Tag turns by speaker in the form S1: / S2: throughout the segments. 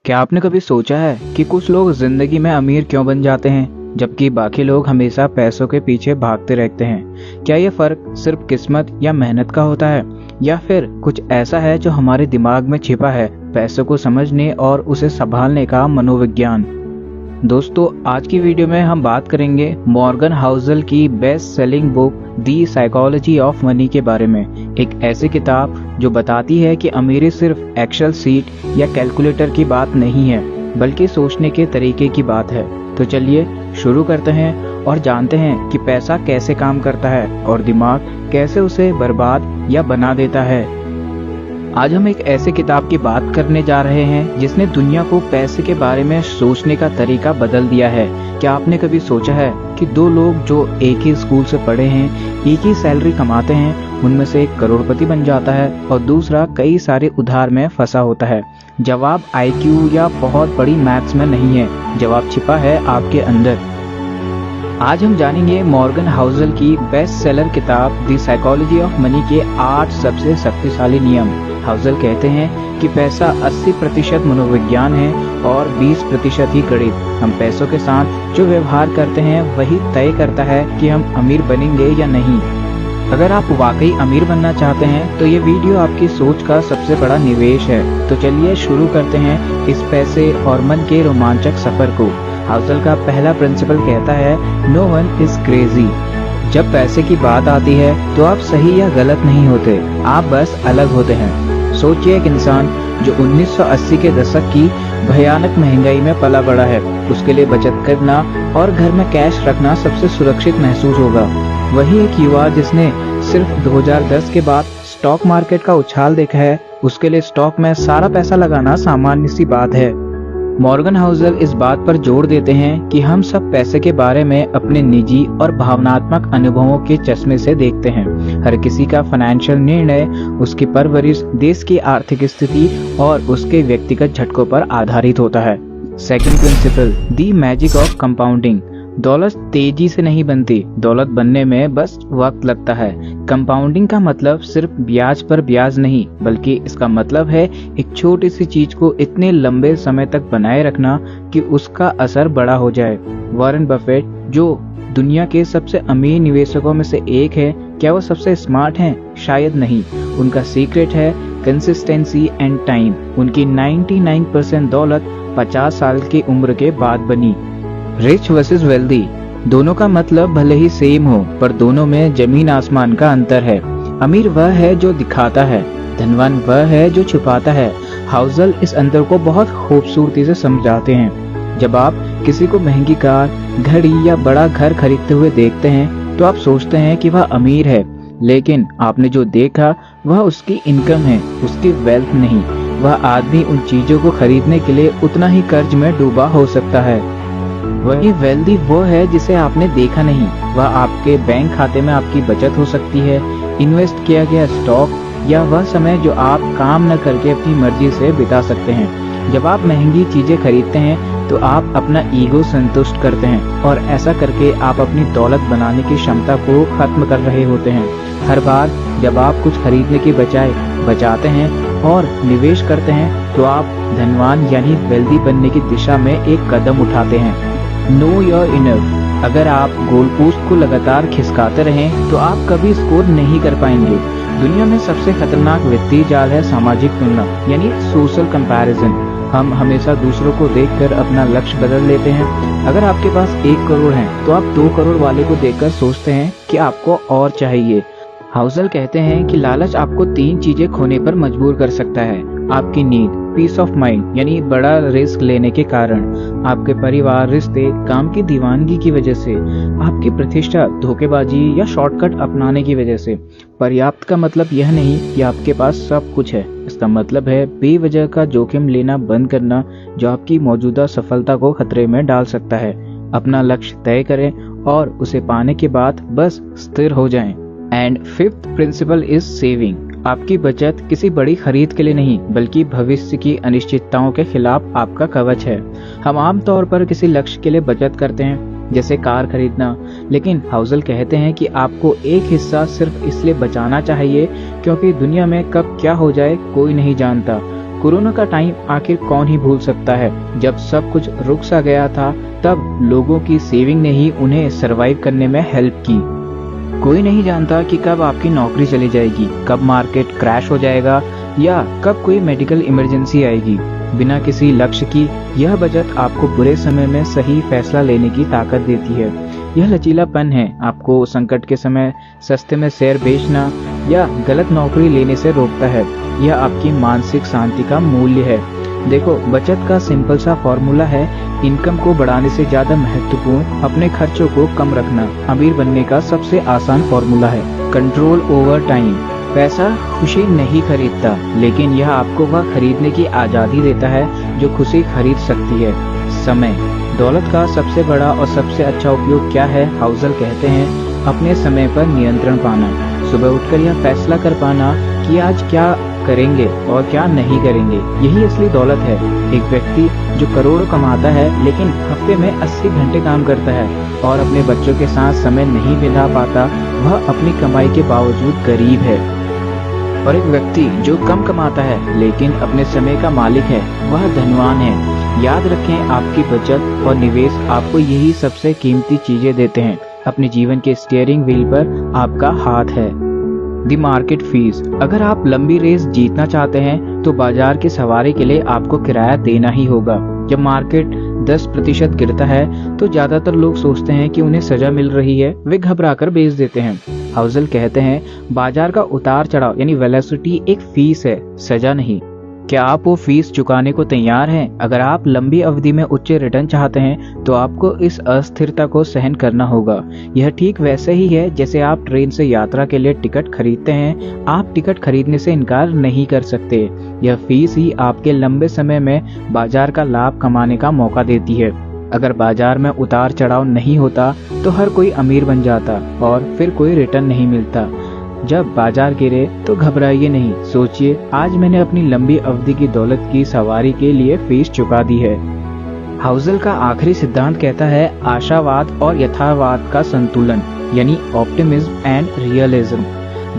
S1: क्या आपने कभी सोचा है कि कुछ लोग जिंदगी में अमीर क्यों बन जाते हैं जबकि बाकी लोग हमेशा पैसों के पीछे भागते रहते हैं? क्या ये फर्क सिर्फ किस्मत या मेहनत का होता है, या फिर कुछ ऐसा है जो हमारे दिमाग में छिपा है, पैसों को समझने और उसे संभालने का मनोविज्ञान? दोस्तों, आज की वीडियो में हम बात करेंगे मॉर्गन हाउसल की best selling book the psychology of money के बारे में। एक ऐसी किताब जो बताती है कि अमीरी सिर्फ एक्सेल सीट या कैलकुलेटर की बात नहीं है, बल्कि सोचने के तरीके की बात है। तो चलिए शुरू करते हैं और जानते हैं कि पैसा कैसे काम करता है और दिमाग कैसे उसे बर्बाद या बना देता है। आज हम एक ऐसे किताब की बात करने जा रहे हैं जिसने दुनिया को पैसे के बारे में सोचने का तरीका बदल दिया है। क्या आपने कभी सोचा है कि दो लोग जो एक ही स्कूल से पढ़े हैं, एक ही सैलरी कमाते हैं, उनमें से एक करोड़पति बन जाता है और दूसरा कई सारे उधार में फंसा होता है? जवाब IQ या बहुत बड़ी मैथ्स में नहीं है, जवाब छिपा है आपके अंदर। आज हम जानेंगे मॉर्गन हाउसल की बेस्ट सेलर किताब द साइकोलॉजी ऑफ मनी के 8 सबसे शक्तिशाली नियम। हाउसल कहते हैं कि पैसा 80% मनोविज्ञान है और 20% ही गणित। हम पैसों के साथ जो व्यवहार करते हैं वही तय करता है कि हम अमीर बनेंगे या नहीं। अगर आप वाकई अमीर बनना चाहते हैं तो ये वीडियो आपकी सोच का सबसे बड़ा निवेश है। तो चलिए शुरू करते हैं इस पैसे और मन के रोमांचक सफर को। हाउसल का पहला प्रिंसिपल कहता है, नो वन इज क्रेजी। जब पैसे की बात आती है तो आप सही या गलत नहीं होते, आप बस अलग होते हैं। सोचिए, एक इंसान जो 1980 के दशक की भयानक महंगाई में पला बड़ा है, उसके लिए बचत करना और घर में कैश रखना सबसे सुरक्षित महसूस होगा। वही एक युवा जिसने सिर्फ 2010 के बाद स्टॉक मार्केट का उछाल देखा है, उसके लिए स्टॉक में सारा पैसा लगाना सामान्य सी बात है। मॉर्गन हाउसल इस बात पर जोर देते हैं कि हम सब पैसे के बारे में अपने निजी और भावनात्मक अनुभवों के चश्मे से देखते हैं। हर किसी का फाइनेंशियल निर्णय उसकी परवरिश, देश की आर्थिक स्थिति और उसके व्यक्तिगत झटकों पर आधारित होता है। Second principle, the magic of compounding. दौलत तेजी से नहीं बनती, दौलत बनने में बस वक्त लगता है। कंपाउंडिंग का मतलब सिर्फ ब्याज पर ब्याज नहीं, बल्कि इसका मतलब है एक छोटी सी चीज को इतने लंबे समय तक बनाए रखना कि उसका असर बड़ा हो जाए। वॉरेन बफेट, जो दुनिया के सबसे अमीर निवेशकों में से एक है, क्या वो सबसे स्मार्ट हैं? शायद नहीं। उनका सीक्रेट है कंसिस्टेंसी एंड टाइम। उनकी 99% दौलत 50 साल की उम्र के बाद बनी। रिच वर्सेस वेल्दी, दोनों का मतलब भले ही सेम हो, पर दोनों में जमीन आसमान का अंतर है। अमीर वह है जो दिखाता है, धनवान वह है जो छुपाता है। हाउसल इस अंतर को बहुत खूबसूरती से समझाते हैं। जब आप किसी को महंगी कार, घड़ी या बड़ा घर खरीदते हुए देखते हैं तो आप सोचते हैं कि वह अमीर है, लेकिन आपने जो देखा वह उसकी इनकम है, उसकी वेल्थ नहीं। वह आदमी उन चीजों को खरीदने के लिए उतना ही कर्ज में डूबा हो सकता है। वही वेल्दी वो है जिसे आपने देखा नहीं। वह आपके बैंक खाते में आपकी बचत हो सकती है, इन्वेस्ट किया गया स्टॉक, या वह समय जो आप काम न करके अपनी मर्जी से बिता सकते हैं। जब आप महंगी चीजें खरीदते हैं तो आप अपना ईगो संतुष्ट करते हैं, और ऐसा करके आप अपनी दौलत बनाने की क्षमता को खत्म कर रहे होते हैं। हर बार जब आप कुछ खरीदने की बजाय बचाते हैं और निवेश करते हैं तो आप धनवान यानी वेल्दी बनने की दिशा में एक कदम उठाते हैं। Know your enough. अगर आप गोल पोस्ट को लगातार खिसकाते रहें तो आप कभी स्कोर नहीं कर पाएंगे। दुनिया में सबसे खतरनाक वित्तीय जाल है सामाजिक तुलना, यानी सोशल कंपैरिजन। हम हमेशा दूसरों को देखकर अपना लक्ष्य बदल लेते हैं। अगर आपके पास 1 करोड़ है तो आप 2 करोड़ वाले को देखकर सोचते हैं कि आपको और चाहिए। हाउसल कहते हैं कि लालच आपको 3 चीजें खोने पर मजबूर कर सकता है। आपकी नींद, पीस ऑफ माइंड यानी बड़ा रिस्क लेने के कारण, आपके परिवार, रिश्ते, काम की दीवानगी की वजह से, आपकी प्रतिष्ठा, धोखेबाजी या शॉर्टकट अपनाने की वजह से। पर्याप्त का मतलब यह नहीं कि आपके पास सब कुछ है, इसका मतलब है बेवजह का जोखिम लेना बंद करना, जो आपकी मौजूदा सफलता को खतरे में डाल सकता है। अपना लक्ष्य तय करें और उसे पाने के बाद बस स्थिर हो जाएं। And fifth principle is saving. आपकी बचत किसी बड़ी खरीद के लिए नहीं, बल्कि भविष्य की अनिश्चितताओं के खिलाफ आपका कवच है। हम आमतौर पर किसी लक्ष्य के लिए बचत करते हैं, जैसे कार खरीदना, लेकिन हाउसल कहते हैं कि आपको एक हिस्सा सिर्फ इसलिए बचाना चाहिए क्योंकि दुनिया में कब क्या हो जाए कोई नहीं जानता। कोरोना का टाइम आखिर कौन ही भूल सकता है। जब सब कुछ रुक सा गया था, तब लोगों की सेविंग ने ही उन्हें सरवाइव करने में हेल्प की। कोई नहीं जानता कि कब आपकी नौकरी चली जाएगी, कब मार्केट क्रैश हो जाएगा या कब कोई मेडिकल इमरजेंसी आएगी। बिना किसी लक्ष्य की यह बचत आपको बुरे समय में सही फैसला लेने की ताकत देती है। यह लचीलापन है आपको संकट के समय सस्ते में शेयर बेचना या गलत नौकरी लेने से रोकता है। यह आपकी मानसिक शांति का मूल्य है। देखो, बचत का सिंपल सा फॉर्मूला है, इनकम को बढ़ाने से ज्यादा महत्वपूर्ण अपने खर्चों को कम रखना। अमीर बनने का सबसे आसान फॉर्मूला है कंट्रोल ओवर टाइम। पैसा खुशी नहीं खरीदता, लेकिन यह आपको वह खरीदने की आजादी देता है जो खुशी खरीद सकती है, समय। दौलत का सबसे बड़ा और सबसे अच्छा उपयोग क्या है? हाउसल कहते हैं अपने समय पर नियंत्रण पाना। सुबह उठकर यह फैसला कर पाना कि आज क्या करेंगे और क्या नहीं करेंगे, यही असली दौलत है। एक व्यक्ति जो करोड़ों कमाता है लेकिन हफ्ते में 80 घंटे काम करता है और अपने बच्चों के साथ समय नहीं बिता पाता, वह अपनी कमाई के बावजूद गरीब है। और एक व्यक्ति जो कम कमाता है लेकिन अपने समय का मालिक है, वह धनवान है। याद रखें, आपकी बचत और निवेश आपको यही सबसे कीमती चीजें देते हैं। अपने जीवन के स्टीयरिंग व्हील पर आपका हाथ है। The market fees. अगर आप लंबी रेस जीतना चाहते हैं तो बाजार की सवारी के लिए आपको किराया देना ही होगा। जब मार्केट 10% गिरता है तो ज्यादातर लोग सोचते हैं कि उन्हें सजा मिल रही है, वे घबराकर बेच देते हैं। हाउसल कहते हैं बाजार का उतार चढ़ाव यानी वेलोसिटी एक फीस है, सजा नहीं। क्या आप वो फीस चुकाने को तैयार हैं? अगर आप लंबी अवधि में उच्च रिटर्न चाहते हैं तो आपको इस अस्थिरता को सहन करना होगा। यह ठीक वैसे ही है जैसे आप ट्रेन से यात्रा के लिए टिकट खरीदते हैं। आप टिकट खरीदने से इनकार नहीं कर सकते। यह फीस ही आपके लंबे समय में बाजार का लाभ कमाने का मौका देती है। अगर बाजार में उतार चढ़ाव नहीं होता तो हर कोई अमीर बन जाता और फिर कोई रिटर्न नहीं मिलता। जब बाजार गिरे तो घबराइए नहीं, सोचिए आज मैंने अपनी लंबी अवधि की दौलत की सवारी के लिए फीस चुका दी है। हाउसल का आखिरी सिद्धांत कहता है आशावाद और यथार्थवाद का संतुलन, यानी ऑप्टिमिज्म एंड रियलिज्म।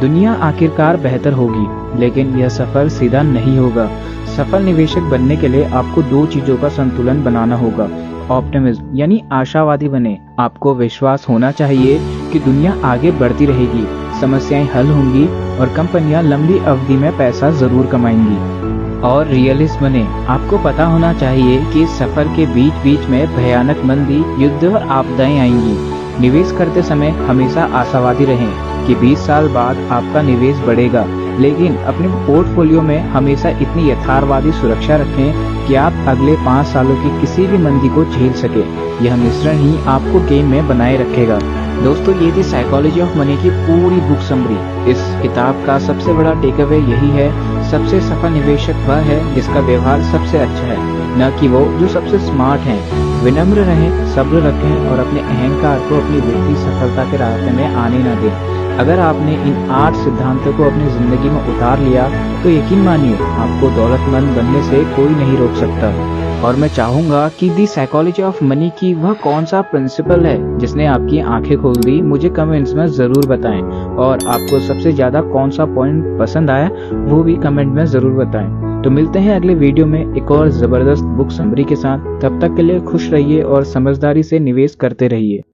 S1: दुनिया आखिरकार बेहतर होगी, लेकिन यह सफर सीधा नहीं होगा। सफल निवेशक बनने के लिए आपको 2 चीजों का संतुलन बनाना होगा। ऑप्टिमिज्म यानी आशावादी बने। आपको विश्वास होना चाहिए कि दुनिया आगे बढ़ती रहेगी, समस्याएं हल होंगी और कंपनियां लंबी अवधि में पैसा जरूर कमाएंगी। और रियलिस्ट बने। आपको पता होना चाहिए कि इस सफर के बीच बीच में भयानक मंदी, युद्ध और आपदाएं आएंगी। निवेश करते समय हमेशा आशावादी रहें कि 20 साल बाद आपका निवेश बढ़ेगा, लेकिन अपने पोर्टफोलियो में हमेशा इतनी यथार्थवादी सुरक्षा रखें कि आप अगले 5 सालों की किसी भी मंदी को झेल सके। यह मिश्रण ही आपको गेम में बनाए रखेगा। दोस्तों, ये थी साइकोलॉजी ऑफ मनी की पूरी बुक समरी। इस किताब का सबसे बड़ा टेक अवे यही है, सबसे सफल निवेशक वह है जिसका व्यवहार सबसे अच्छा है, न कि वो जो सबसे स्मार्ट है। विनम्र रहें, सब्र रखें और अपने अहंकार को अपनी वित्तीय सफलता के रास्ते में आने न दें। अगर आपने इन 8 सिद्धांतों को अपनी जिंदगी में उतार लिया तो यकीन मानिए आपको दौलतमंद बनने से कोई नहीं रोक सकता। और मैं चाहूंगा कि दी साइकोलॉजी ऑफ मनी की वह कौन सा प्रिंसिपल है जिसने आपकी आंखें खोल दी, मुझे कमेंट्स में जरूर बताएं। और आपको सबसे ज्यादा कौन सा पॉइंट पसंद आया वो भी कमेंट में जरूर बताएं। तो मिलते हैं अगले वीडियो में एक और जबरदस्त बुक समरी के साथ। तब तक के लिए खुश रहिए और समझदारी से निवेश करते रहिए।